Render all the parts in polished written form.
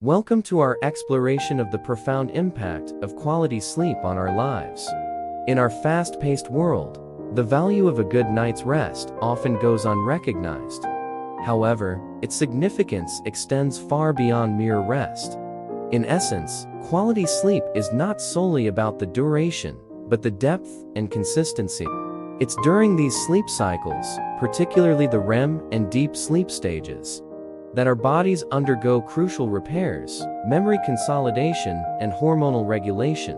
Welcome to our exploration of the profound impact of quality sleep on our lives. In our fast-paced world, the value of a good night's rest often goes unrecognized. However, its significance extends far beyond mere rest. In essence, quality sleep is not solely about the duration, but the depth and consistency. It's during these sleep cycles, particularly the REM and deep sleep stages, that our bodies undergo crucial repairs, memory consolidation, and hormonal regulation.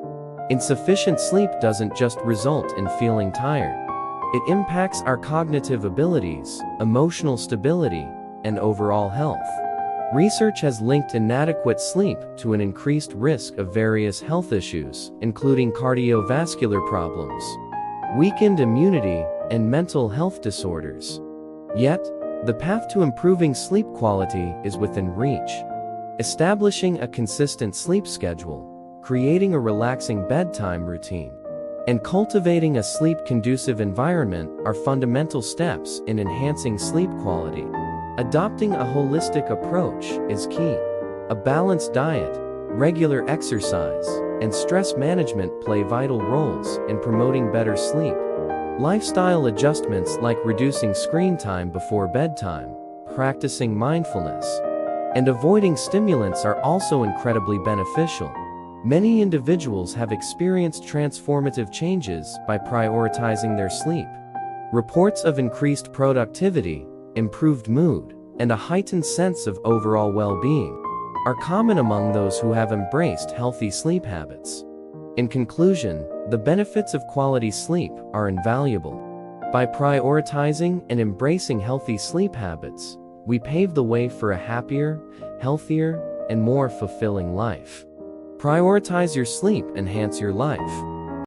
Insufficient sleep doesn't just result in feeling tired. It impacts our cognitive abilities, emotional stability, and overall health. Research has linked inadequate sleep to an increased risk of various health issues, including cardiovascular problems, weakened immunity, and mental health disorders. Yet, the path to improving sleep quality is within reach. Establishing a consistent sleep schedule, creating a relaxing bedtime routine, and cultivating a sleep-conducive environment are fundamental steps in enhancing sleep quality. Adopting a holistic approach is key. A balanced diet, regular exercise, and stress management play vital roles in promoting better sleep. Lifestyle adjustments like reducing screen time before bedtime, practicing mindfulness, and avoiding stimulants are also incredibly beneficial. Many individuals have experienced transformative changes by prioritizing their sleep. Reports of increased productivity, improved mood, and a heightened sense of overall well-being are common among those who have embraced healthy sleep habits. In conclusion, the benefits of quality sleep are invaluable. By prioritizing and embracing healthy sleep habits, we pave the way for a happier, healthier, and more fulfilling life. Prioritize your sleep, enhance your life.